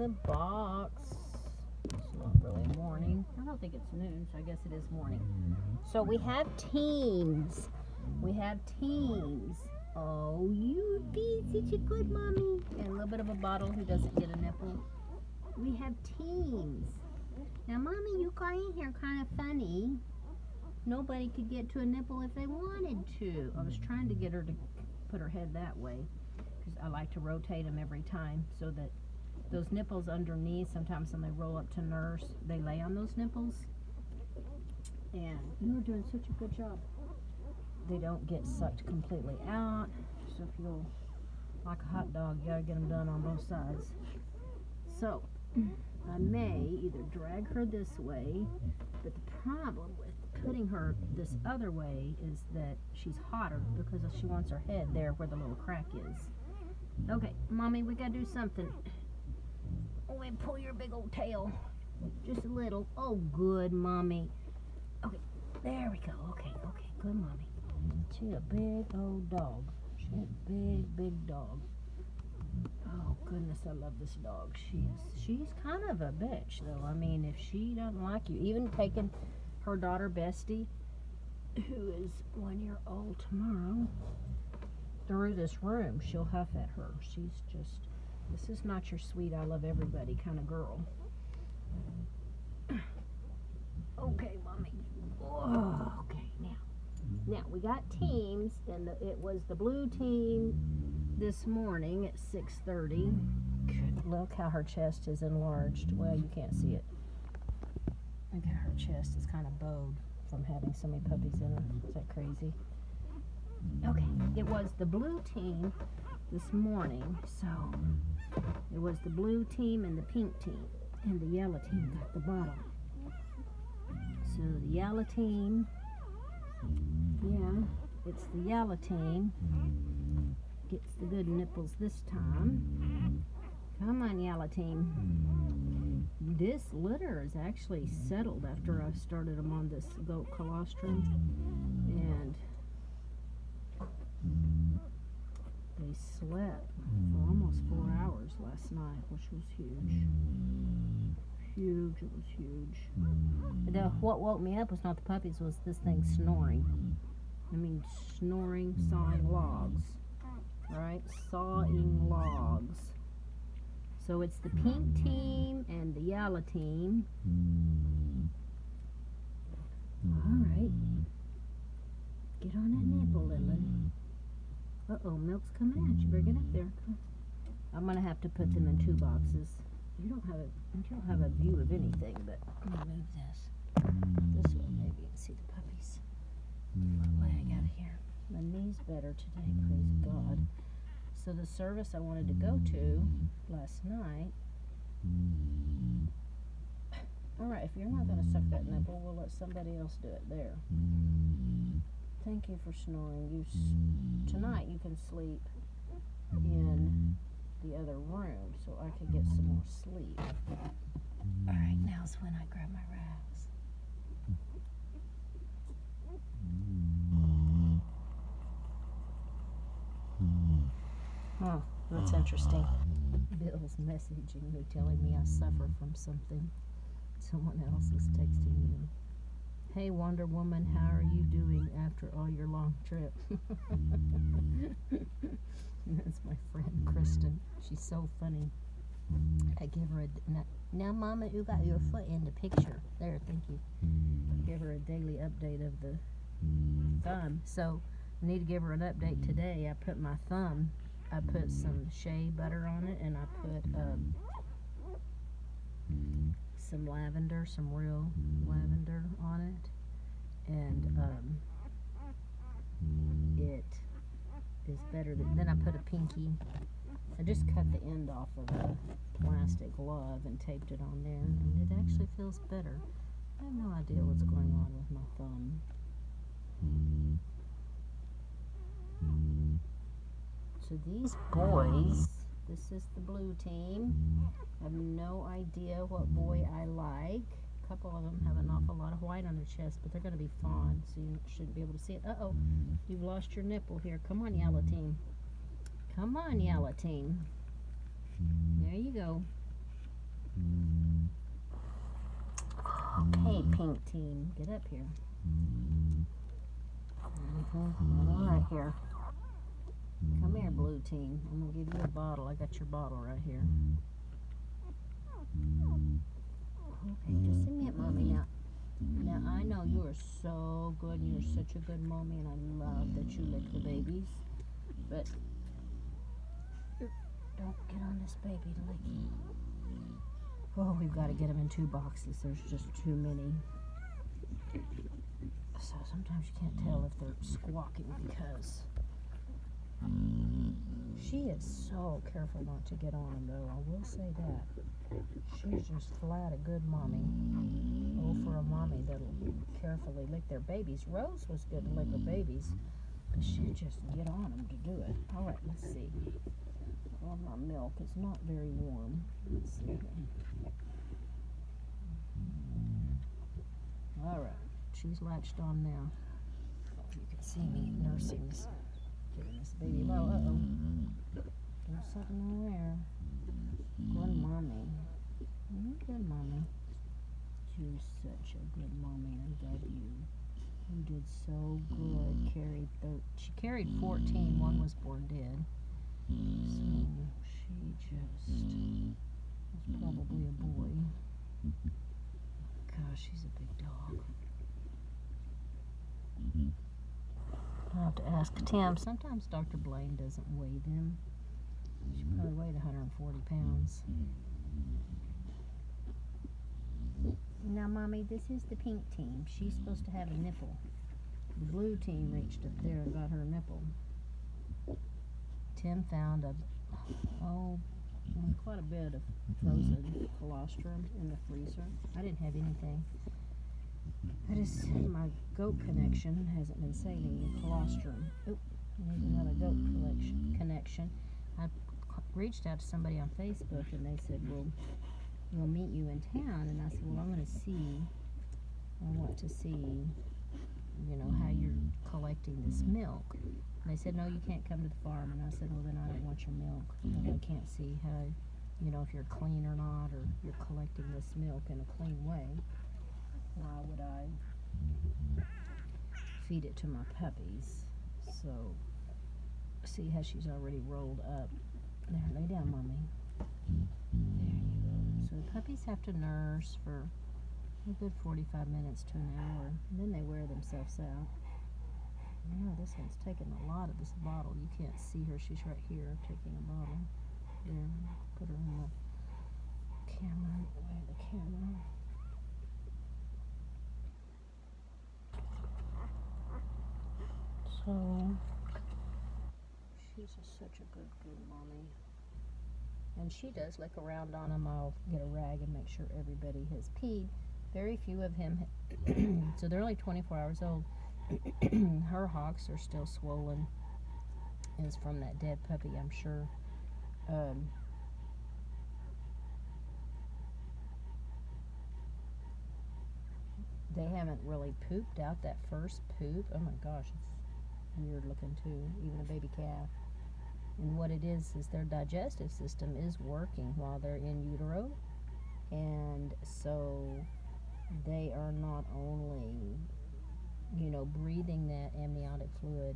the box. It's not really morning. I don't think it's noon, so I guess it is morning. So we have teams. We have teams. Oh, you be such a good mommy. And a little bit of a bottle who doesn't get a nipple. We have teams. Now, mommy, you got in here kind of funny. Nobody could get to a nipple if they wanted to. I was trying to get her to put her head that way because I like to rotate them every time so that those nipples underneath, sometimes when they roll up to nurse, they lay on those nipples. And you were doing such a good job. They don't get sucked completely out. So if you'll, like a hot dog, you gotta get them done on both sides. So I may either drag her this way, but the problem with putting her this other way is that she's hotter because she wants her head there where the little crack is. Okay, mommy, we gotta do something. Oh, and pull your big old tail. Just a little. Oh, good, mommy. Okay, there we go. Okay, good, mommy. She's a big old dog. She's a big dog. Oh, goodness, I love this dog. She's kind of a bitch, though. I mean, if she doesn't like you, even taking her daughter, Bestie, who is 1 year old tomorrow, through this room, she'll huff at her. She's just, this is not your sweet, I love everybody kind of girl. Okay, mommy. Oh, okay, now we got teams, and it was the blue team this morning at 6:30. Look how her chest is enlarged. Well, you can't see it. Look how her chest is kind of bowed from having so many puppies in her. Is that crazy? Okay, it was the blue team this morning. So it was the blue team and the pink team, and the yellow team got the bottom. So the yellow team, yeah, it's the yellow team. Gets the good nipples this time. Come on, yellow team. This litter is actually settled after I started them on this goat colostrum, and they slept for almost 4 hours last night, which was huge. It was huge. What woke me up was not the puppies, was this thing snoring. I mean, snoring, sawing logs. Right? Sawing logs. So it's the pink team and the yellow team. Alright. Get on that nipple, Lily. Uh-oh, milk's coming out. You better get up there. Come. I'm going to have to put them in 2 boxes. You don't have a view of anything, but I'm going to move this way. Maybe you can see the puppies. What leg out of here. My knee's better today, praise God. So the service I wanted to go to last night. Alright, if you're not going to suck that nipple, we'll let somebody else do it there. Thank you for snoring. Tonight you can sleep in the other room so I can get some more sleep. Alright, now's when I grab my rags. Oh, that's interesting. Bill's messaging me, telling me I suffer from something. Someone else is texting me. Hey, Wonder Woman, how are you doing after all your long trip? That's my friend, Kristen. She's so funny. I give her now, Mama, you got your foot in the picture. There, thank you. Give her a daily update of the thumb. So, I need to give her an update today. I put some shea butter on it, and I put some lavender, some real lavender on it, and it is better then I put a pinky. I just cut the end off of a plastic glove and taped it on there, and it actually feels better. I have no idea what's going on with my thumb. So these boys, this is the blue team. I have no idea what boy I like. A couple of them have an awful lot of white on their chest, but they're going to be fawn, so you shouldn't be able to see it. Uh-oh, you've lost your nipple here. Come on, yellow team. Come on, yellow team. There you go. pink team. Get up here. All right, here. Come here, blue team. I'm going to give you a bottle. I got your bottle right here. Okay, just a minute, Mommy. Now, I know you are so good, and you're such a good mommy, and I love that you lick the babies. But don't get on this baby to lick him. Oh, we've got to get them in 2 boxes. There's just too many. So sometimes you can't tell if they're squawking because she is so careful not to get on them, though. I will say that. She's just flat a good mommy. Oh, for a mommy that'll carefully lick their babies. Rose was good to lick her babies, but she'd just get on them to do it. All right, let's see. Well, my milk is not very warm. Let's see here. All right, she's latched on now. Oh, you can see me nursing this, giving this baby low. Uh-oh. There's something over there. Good mommy. Good mommy. You're such a good mommy. I love you. You did so good. She carried 14. One was born dead. So she just was probably a boy. Gosh, she's a big dog. I'll have to ask Tim. Sometimes Dr. Blaine doesn't weigh them. She probably weighed 140 pounds. Now, Mommy, this is the pink team. She's supposed to have a nipple. The blue team reached up there and got her nipple. Tim found quite a bit of frozen colostrum in the freezer. I didn't have anything. My goat connection hasn't been saving me colostrum. Oop, I need another goat connection. I reached out to somebody on Facebook and they said, well, we'll meet you in town. And I said, well, I want to see, how you're collecting this milk. And they said, no, you can't come to the farm. And I said, well, then I don't want your milk. I can't see how, if you're clean or not, or you're collecting this milk in a clean way. Why would I feed it to my puppies? So, see how she's already rolled up. There, lay down, Mommy. There you go. So the puppies have to nurse for a good 45 minutes to an hour. And then they wear themselves out. Yeah, this one's taking a lot of this bottle. You can't see her. She's right here taking a bottle. There, put her in the camera, away the camera. So, she's such a good mommy. And she does lick around on them. I'll get a rag and make sure everybody has peed. Very few of him, so they're only 24 hours old. Her hocks are still swollen. It's from that dead puppy, I'm sure. They haven't really pooped out that first poop. Oh my gosh, it's weird looking too, even a baby calf. And what it is their digestive system is working while they're in utero. And so they are not only, breathing that amniotic fluid.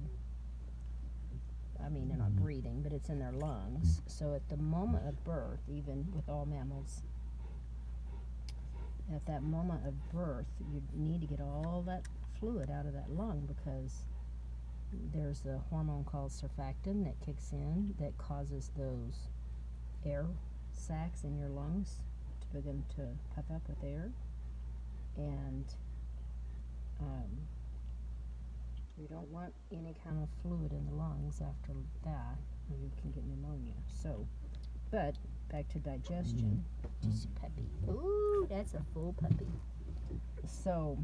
I mean, they're not breathing, but it's in their lungs. So at the moment of birth, even with all mammals, at that moment of birth, you need to get all that fluid out of that lung because there's a hormone called surfactant that kicks in that causes those air sacs in your lungs to begin to puff up with air. And you don't want any kind of fluid in the lungs after that, or you can get pneumonia. So, but back to digestion. Just a puppy. Ooh, that's a full puppy. So,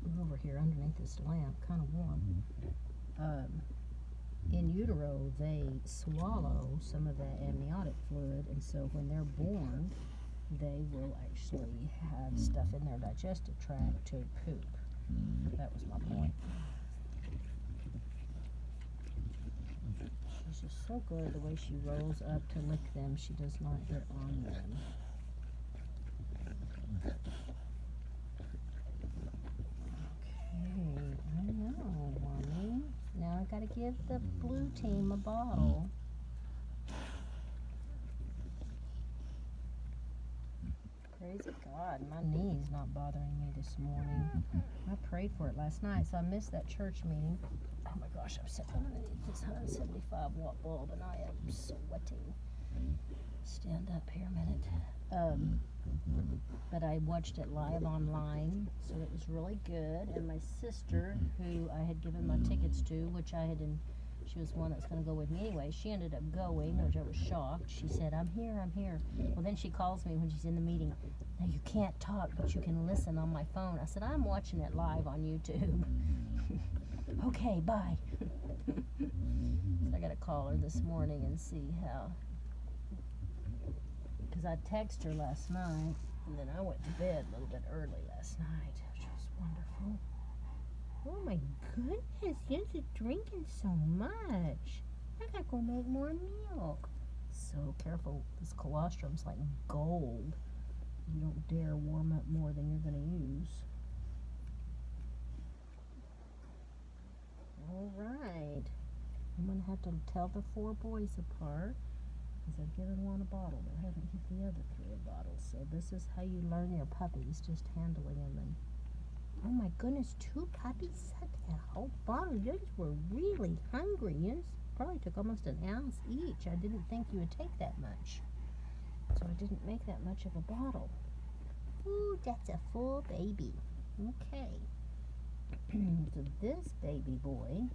we're over here underneath this lamp, kind of warm. In utero, they swallow some of that amniotic fluid, and so when they're born, they will actually have stuff in their digestive tract to poop. That was my point. She's just so good the way she rolls up to lick them. She does not get on them. I gotta give the blue team a bottle. Praise God, my knee's not bothering me this morning. I prayed for it last night, so I missed that church meeting. Oh my gosh, I'm gonna need this 175 watt bulb, and I am sweating. Stand up here a minute. But I watched it live online, so it was really good. And my sister, who I had given my tickets to, which she was one that's going to go with me anyway, she ended up going, which I was shocked. She said, I'm here. Well, then she calls me when she's in the meeting. Now, you can't talk, but you can listen on my phone. I said, I'm watching it live on YouTube. Okay, bye. So I got to call her this morning and see how. Because I texted her last night, and then I went to bed a little bit early last night, which was wonderful. Oh my goodness, you're drinking so much. I gotta go make more milk. So careful, this colostrum's like gold. You don't dare warm up more than you're gonna use. All right, I'm gonna have to tell the 4 boys apart, because I've given one a bottle, but I haven't given the other 3 a bottle. So this is how you learn your puppies, just handling them. And oh my goodness, 2 puppies sucked that whole bottle. You guys were really hungry. You probably took almost an ounce each. I didn't think you would take that much, so I didn't make that much of a bottle. Ooh, that's a full baby. Okay. So this baby boy,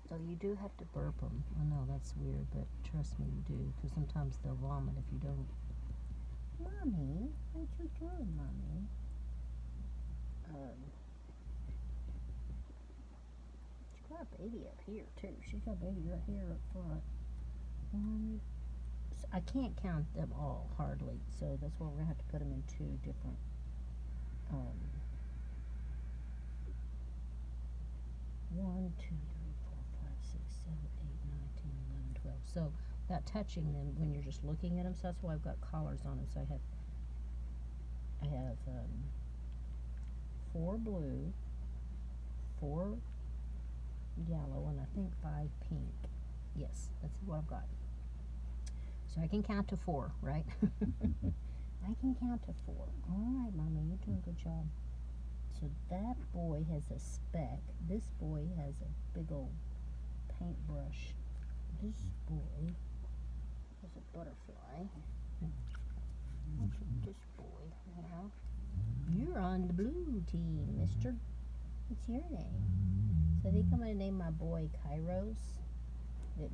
so you do have to burp them. I know that's weird, but trust me, you do, because sometimes they'll vomit if you don't. Mommy, what you doing, Mommy? She's got a baby up here too. She's got a baby right here up front. So I can't count them all hardly, so that's why we're gonna have to put them in 2 different. 1, 2, 3, 4, 5, 6, 7, 8, 9, 10, 11, 12. So without touching them, when you're just looking at them, so that's why I've got collars on them. So I have 4 blue, 4 yellow, and I think 5 pink. Yes, that's what I've got. So I can count to 4, right? I can count to 4. All right, Mommy, you're doing a good job. So that boy has a speck. This boy has a big old paintbrush. This boy has a butterfly. Look at this boy now. You're on the blue team, mister. What's your name? So I think I'm going to name my boy Kairos. It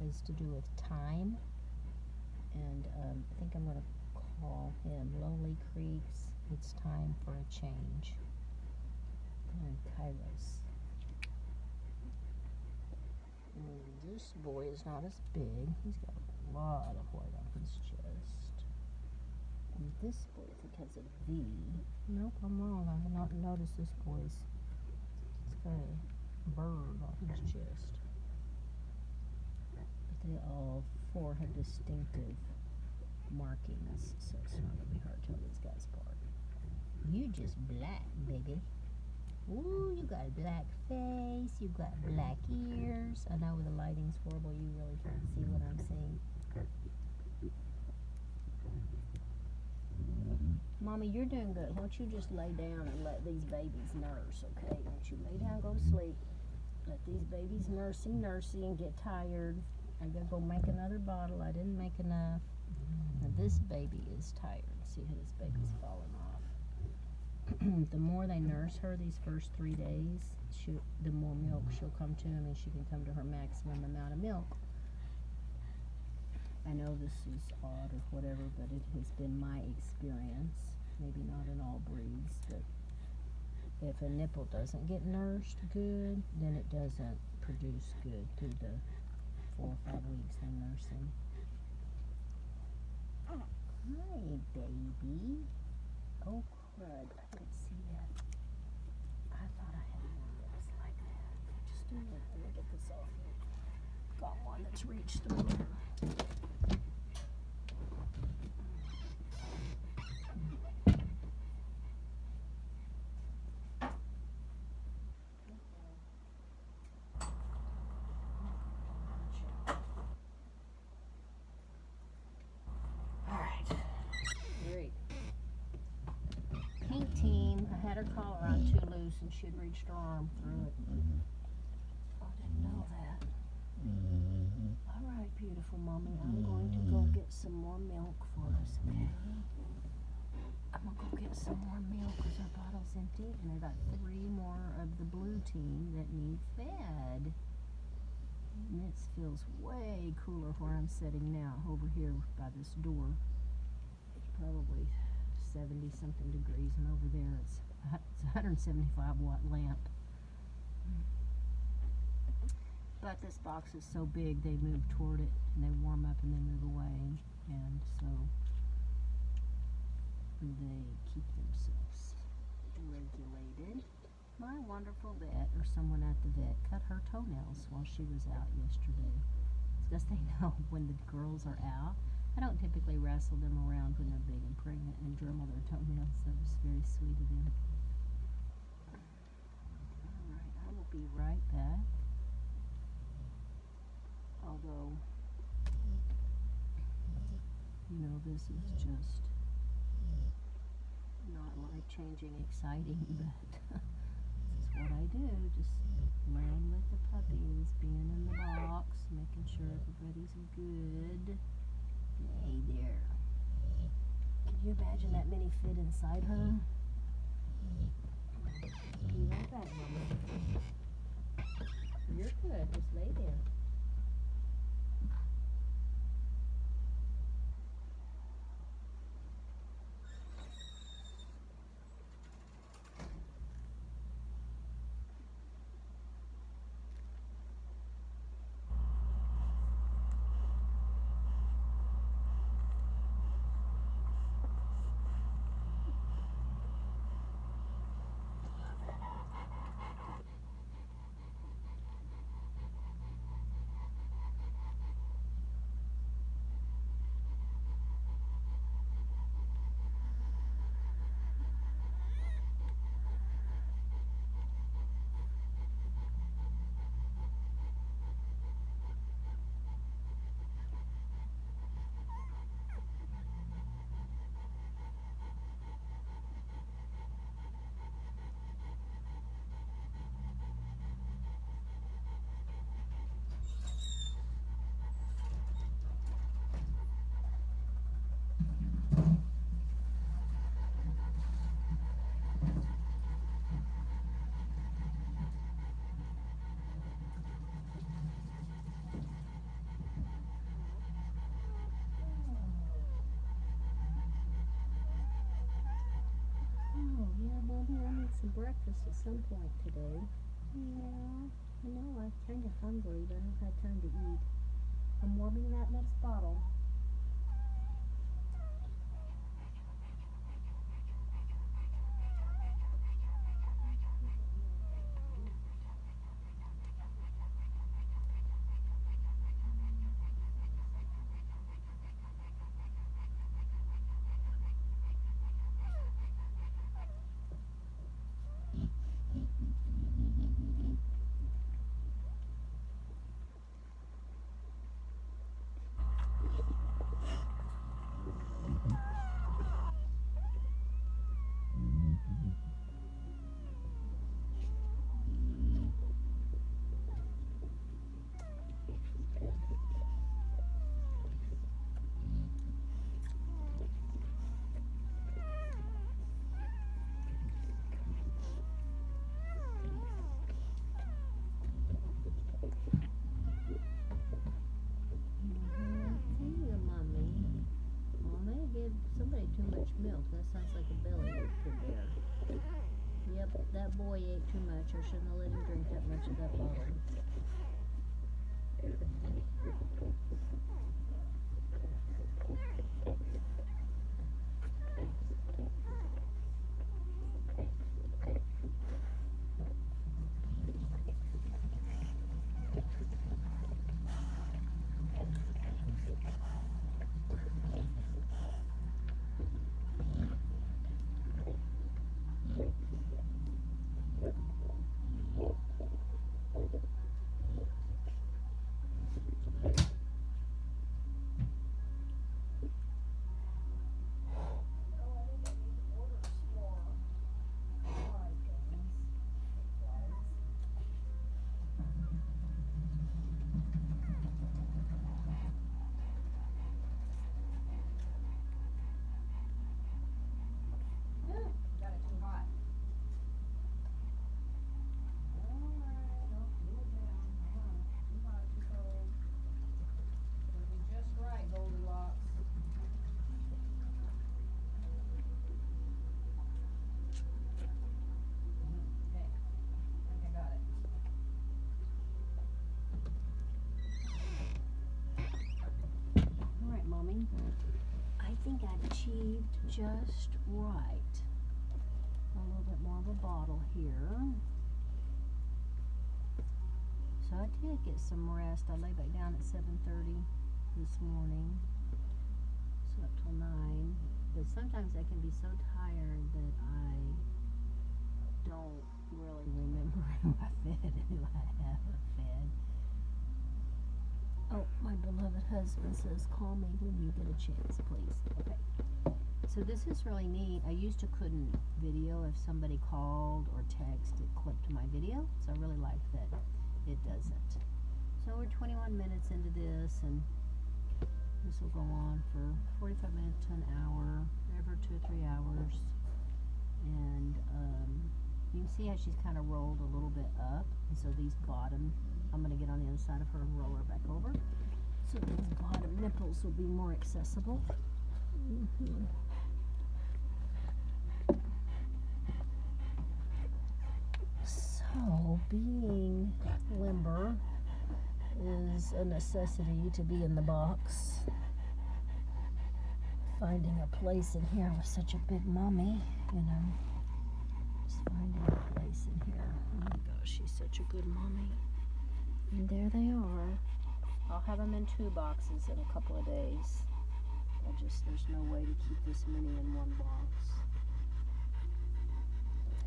has to do with time. And I think I'm going to call him LonelyCreek. It's time for a change. And Kairos. And this boy is not as big. He's got a lot of white on his chest. And this boy, I think, has a V. Nope, I'm wrong. I have not noticed this boy's. It's got a bird on his chest. But they all 4 have distinctive markings, so it's not going to be hard to tell these guys apart. You just black, baby. Ooh, you got a black face. You got black ears. I know the lighting's horrible. You really can't see what I'm seeing. Mommy, you're doing good. Why don't you just lay down and let these babies nurse, okay? Why don't you lay down, go to sleep. Let these babies nursey and get tired. I gotta go make another bottle. I didn't make enough. Now this baby is tired. See how this baby's falling off. The more they nurse her these first 3 days, the more milk she'll come to, and she can come to her maximum amount of milk. I know this is odd or whatever, but it has been my experience. Maybe not in all breeds, but if a nipple doesn't get nursed good, then it doesn't produce good through the 4 or 5 weeks of nursing. Hi, baby. Oh, crud. I didn't see that. I thought I had one that was like that. Just a minute. Let me get this off. Got one that's reached through. collar on too loose and she'd reached her arm through it. I didn't know that. All right, beautiful mommy, I'm going to go get some more milk for us, okay? I'm gonna go get some more milk because our bottle's empty, and I got 3 more of the blue team that need fed. And it feels way cooler where I'm sitting now, over here by this door. It's probably 70 something degrees, and over there it's a 175 watt lamp. But this box is so big, they move toward it, and they warm up and they move away, and so they keep themselves regulated. My wonderful vet, or someone at the vet, cut her toenails while she was out yesterday. It's because they know when the girls are out, I don't typically wrestle them around when they're big and pregnant and dremel their toenails, so it was very sweet of them. Alright, I will be right back. Although, you know, this is just not life-changing, exciting, but this is what I do, just laying with the puppies, being in the box, making sure everybody's good. Hey there. Can you imagine that many fit inside her? Be right back, Mama. You're good, just lay there. Some breakfast at some point today. Yeah, I know, I'm kind of hungry, but I don't have time to eat. I'm warming that next bottle. Somebody too much milk. That sounds like a bellyache there. Yep, that boy ate too much. I shouldn't have let him drink that much of that bottle. Mommy. I think I've achieved just right. A little bit more of a bottle here. So I did get some rest. I lay back down at 7:30 this morning. Slept till 9. But sometimes I can be so tired that I don't really remember who I fed and who I haven't fed. Oh, my beloved husband says, call me when you get a chance, please. Okay. So this is really neat. I used to couldn't video if somebody called or texted, it clipped my video. So I really like that it doesn't. So we're 21 minutes into this, and this will go on for 45 minutes to an hour, every 2 or 3 hours. And you can see how she's kind of rolled a little bit up. And so these bottom, I'm going to get on the other side of her and roll her back over. So these bottom nipples will be more accessible. So being limber is a necessity to be in the box. Finding a place in here with such a big mommy, you know. Just finding a place in here. Oh my gosh, she's such a good mommy. And there they are. I'll have them in 2 boxes in a couple of days. There's no way to keep this many in one box.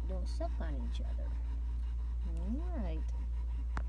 Don't suck on each other. Alright.